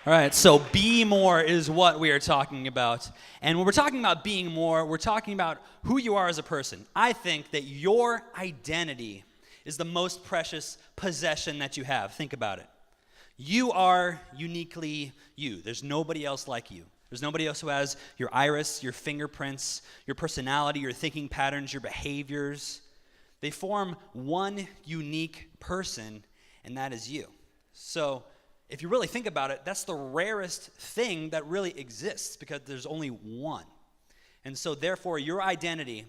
All right, so be more is what we are talking about. And when we're talking about being more, we're talking about who you are as a person. I think that your identity is the most precious possession that you have. Think about it. You are uniquely you. There's nobody else like you. There's nobody else who has your iris, your fingerprints, your personality, your thinking patterns, your behaviors. They form one unique person, and that is you. So if you really think about it, that's the rarest thing that really exists because there's only one. And so therefore, your identity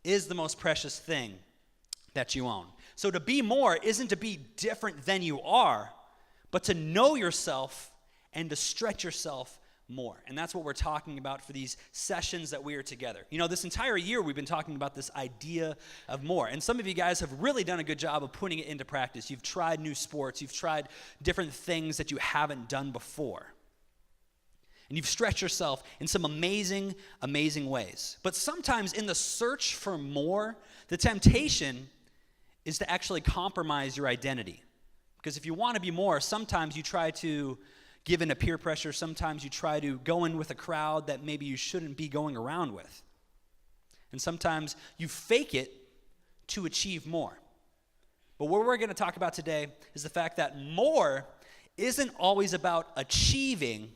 is the most precious thing that you own. So to be more isn't to be different than you are, but to know yourself and to stretch yourself more. And that's what we're talking about for these sessions that we are together. You know, this entire year we've been talking about this idea of more. And some of you guys have really done a good job of putting it into practice. You've tried new sports. You've tried different things that you haven't done before. And you've stretched yourself in some amazing, amazing ways. But sometimes in the search for more, the temptation is to actually compromise your identity. Because if you want to be more, sometimes you try to give in to peer pressure. Sometimes you try to go in with a crowd that maybe you shouldn't be going around with. And sometimes you fake it to achieve more. But what we're going to talk about today is the fact that more isn't always about achieving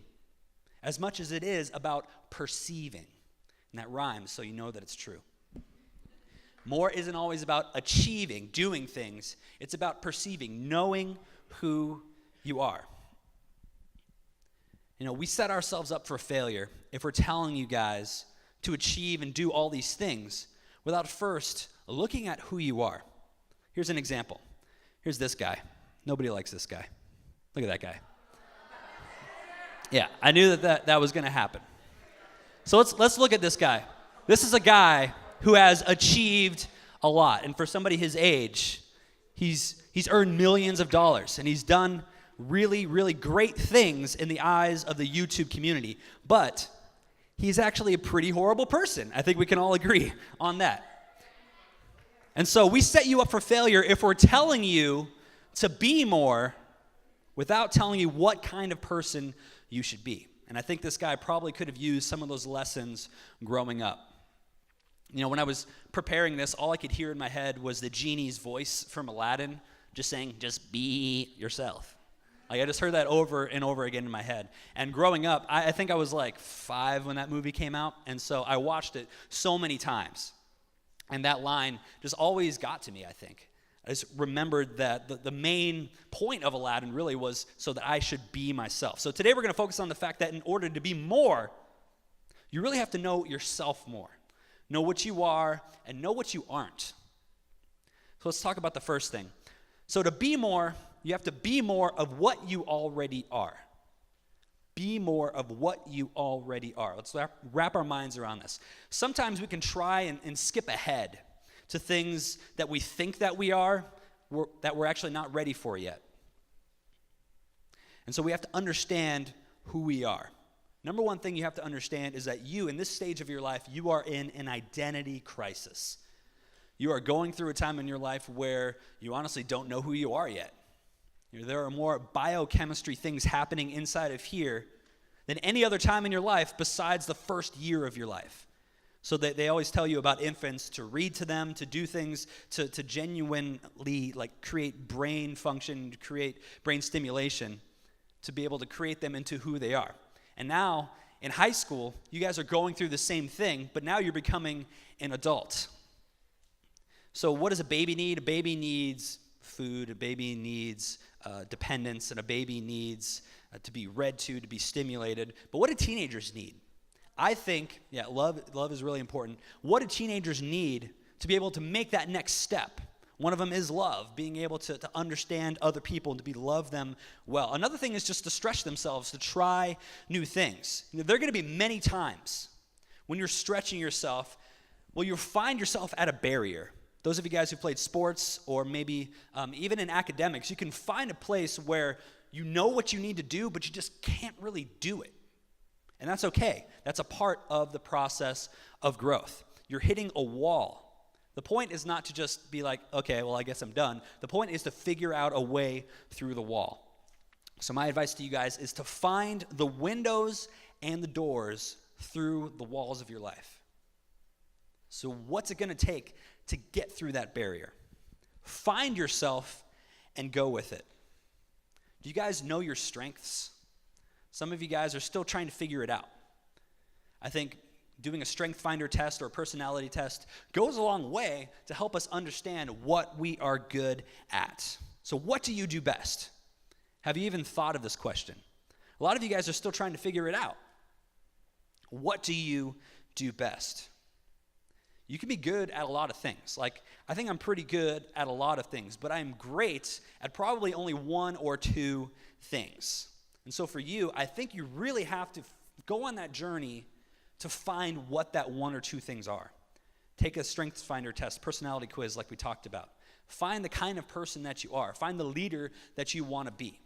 as much as it is about perceiving. And that rhymes, so you know that it's true. More isn't always about achieving, doing things. It's about perceiving, knowing who you are. You know, we set ourselves up for failure if we're telling you guys to achieve and do all these things without first looking at who you are. Here's an example. Here's this guy. Nobody likes this guy. Look at that guy. Yeah, I knew that was going to happen. So let's look at this guy. This is a guy who has achieved a lot. And for somebody his age, he's earned millions of dollars, and he's done really, really great things in the eyes of the YouTube community. But he's actually a pretty horrible person. I think we can all agree on that. And so we set you up for failure if we're telling you to be more without telling you what kind of person you should be. And I think this guy probably could have used some of those lessons growing up. You know, when I was preparing this, all I could hear in my head was the genie's voice from Aladdin just saying, just be yourself. Like, I just heard that over and over again in my head. And growing up, I think I was like 5 when that movie came out, and so I watched it so many times. And that line just always got to me, I think. I just remembered that the main point of Aladdin really was so that I should be myself. So today we're going to focus on the fact that in order to be more, you really have to know yourself more. Know what you are and know what you aren't. So let's talk about the first thing. So to be more, you have to be more of what you already are. Be more of what you already are. Let's wrap our minds around this. Sometimes we can try and skip ahead to things that we think that we are, that we're actually not ready for yet. And so we have to understand who we are. Number one thing you have to understand is that you, in this stage of your life, you are in an identity crisis. You are going through a time in your life where you honestly don't know who you are yet. You know, there are more biochemistry things happening inside of here than any other time in your life besides the first year of your life. So they always tell you about infants to read to them, to do things, to genuinely like create brain function, to create brain stimulation, to be able to create them into who they are. And now in high school, you guys are going through the same thing, but now you're becoming an adult. So what does a baby need? A baby needs food, a baby needs dependence, and a baby needs to be read to be stimulated. But what do teenagers need? I think, love is really important. What do teenagers need to be able to make that next step? One of them is love, being able to understand other people and to be love them well. Another thing is just to stretch themselves, to try new things. You know, there are going to be many times when you're stretching yourself, well, you'll find yourself at a barrier. Those of you guys who played sports or maybe even in academics, you can find a place where you know what you need to do, but you just can't really do it. And that's okay. That's a part of the process of growth. You're hitting a wall. The point is not to just be like, okay, well, I guess I'm done. The point is to figure out a way through the wall. So my advice to you guys is to find the windows and the doors through the walls of your life. So what's it going to take to get through that barrier? Find yourself and go with it. Do you guys know your strengths? Some of you guys are still trying to figure it out. I think doing a strength finder test or a personality test goes a long way to help us understand what we are good at. So what do you do best? Have you even thought of this question? A lot of you guys are still trying to figure it out. What do you do best? You can be good at a lot of things. Like, I think I'm pretty good at a lot of things, but I'm great at probably only one or two things. And so for you, I think you really have to go on that journey to find what that one or two things are. Take a strengths finder test, personality quiz like we talked about. Find the kind of person that you are. Find the leader that you want to be.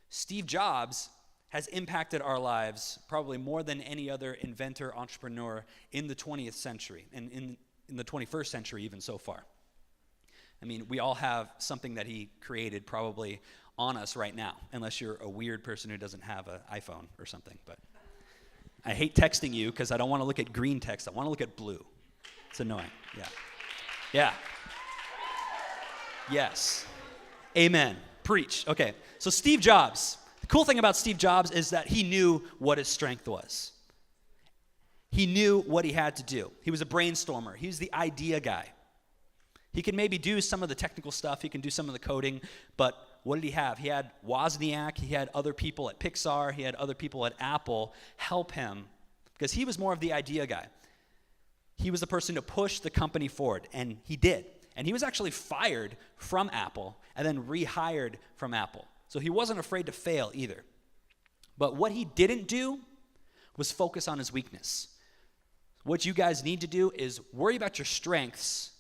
Steve Jobs has impacted our lives probably more than any other inventor, entrepreneur in the 20th century, and in the 21st century even so far. I mean, we all have something that he created probably on us right now, unless you're a weird person who doesn't have an iPhone or something. But I hate texting you because I don't want to look at green text. I want to look at blue. It's annoying. Yeah. Yes. Amen. Preach. Okay. So Steve Jobs. The cool thing about Steve Jobs is that he knew what his strength was. He knew what he had to do. He was a brainstormer. He was the idea guy. He could maybe do some of the technical stuff. He can do some of the coding. But what did he have? He had Wozniak. He had other people at Pixar. He had other people at Apple help him because he was more of the idea guy. He was the person to push the company forward, and he did. And he was actually fired from Apple and then rehired from Apple. So he wasn't afraid to fail either. But what he didn't do was focus on his weakness. What you guys need to do is worry about your strengths,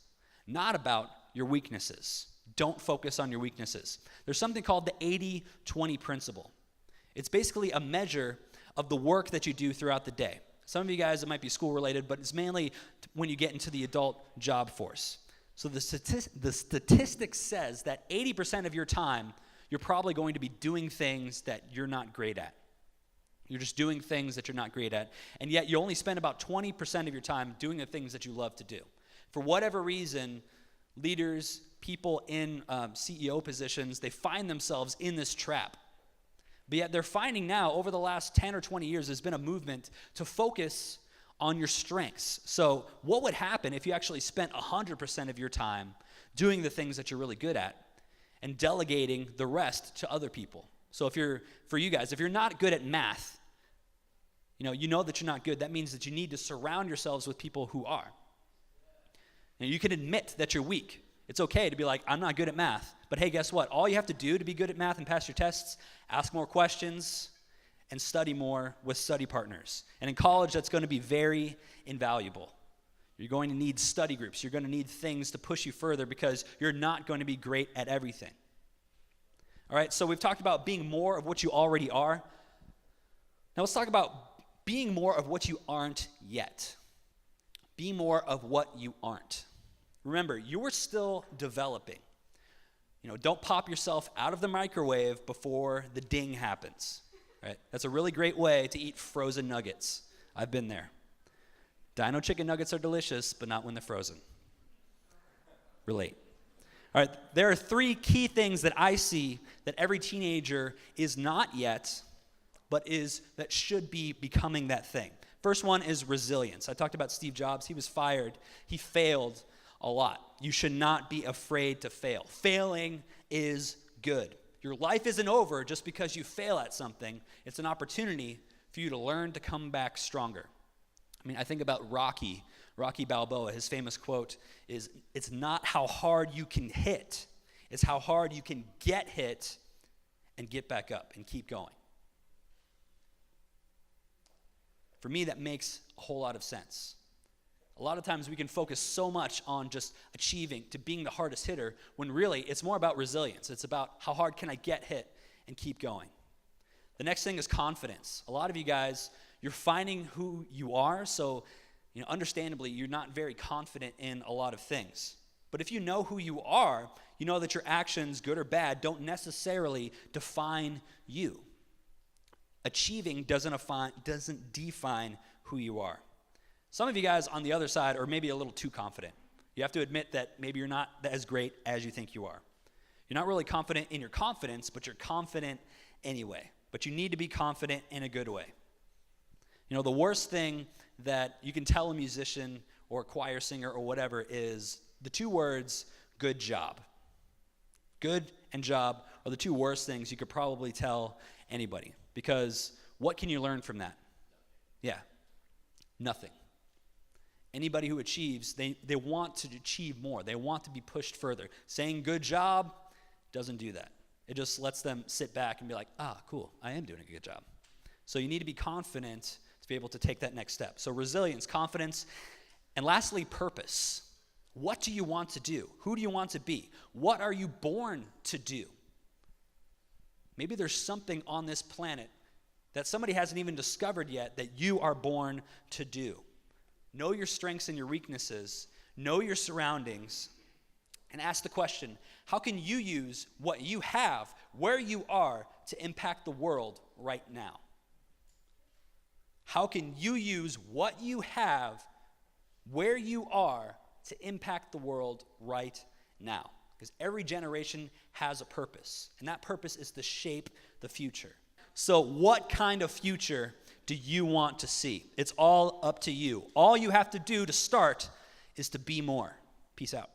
not about your weaknesses. Don't focus on your weaknesses. There's something called the 80-20 principle. It's basically a measure of the work that you do throughout the day. Some of you guys, it might be school-related, but it's mainly when you get into the adult job force. So the statistic says that 80% of your time, you're probably going to be doing things that you're not great at. You're just doing things that you're not great at. And yet you only spend about 20% of your time doing the things that you love to do. For whatever reason, leaders, people in CEO positions, they find themselves in this trap. But yet they're finding now, over the last 10 or 20 years, there's been a movement to focus on your strengths. So what would happen if you actually spent 100% of your time doing the things that you're really good at and delegating the rest to other people? So for you guys, if you're not good at math, you know that you're not good. That means that you need to surround yourselves with people who are. And you can admit that you're weak. It's okay to be like, I'm not good at math. But hey, guess what? All you have to do to be good at math and pass your tests, ask more questions, and study more with study partners. And in college, that's going to be very invaluable. You're going to need study groups. You're going to need things to push you further because you're not going to be great at everything. All right, so we've talked about being more of what you already are. Now let's talk about being more of what you aren't yet. Be more of what you aren't. Remember, you're still developing. Don't pop yourself out of the microwave before the ding happens. Right? That's a really great way to eat frozen nuggets. I've been there. Dino chicken nuggets are delicious, but not when they're frozen. Relate. All right, there are 3 key things that I see that every teenager is not yet, but that should be becoming that thing. First one is resilience. I talked about Steve Jobs. He was fired. He failed a lot. You should not be afraid to fail. Failing is good. Your life isn't over just because you fail at something. It's an opportunity for you to learn to come back stronger. I think about Rocky Balboa. His famous quote is, "It's not how hard you can hit, it's how hard you can get hit and get back up and keep going." For me, that makes a whole lot of sense. A lot of times we can focus so much on just achieving, to being the hardest hitter, when really it's more about resilience. It's about how hard can I get hit and keep going. The next thing is confidence. A lot of you guys, you're finding who you are, so understandably, you're not very confident in a lot of things. But if you know who you are, you know that your actions, good or bad, don't necessarily define you. Achieving doesn't define who you are. Some of you guys on the other side are maybe a little too confident. You have to admit that maybe you're not as great as you think you are. You're not really confident in your confidence, but you're confident anyway. But you need to be confident in a good way. You know, the worst thing that you can tell a musician or a choir singer or whatever is the two words, good job. Good and job are the two worst things you could probably tell anybody. Because what can you learn from that? Yeah, nothing. Anybody who achieves, they want to achieve more. They want to be pushed further. Saying good job doesn't do that. It just lets them sit back and be like, cool, I am doing a good job. So you need to be confident to be able to take that next step. So resilience, confidence, and lastly, purpose. What do you want to do? Who do you want to be? What are you born to do? Maybe there's something on this planet that somebody hasn't even discovered yet that you are born to do. Know your strengths and your weaknesses. Know your surroundings. And ask the question, how can you use what you have, where you are, to impact the world right now? How can you use what you have, where you are, to impact the world right now? Because every generation has a purpose, and that purpose is to shape the future. So what kind of future do you want to see? It's all up to you. All you have to do to start is to be more. Peace out.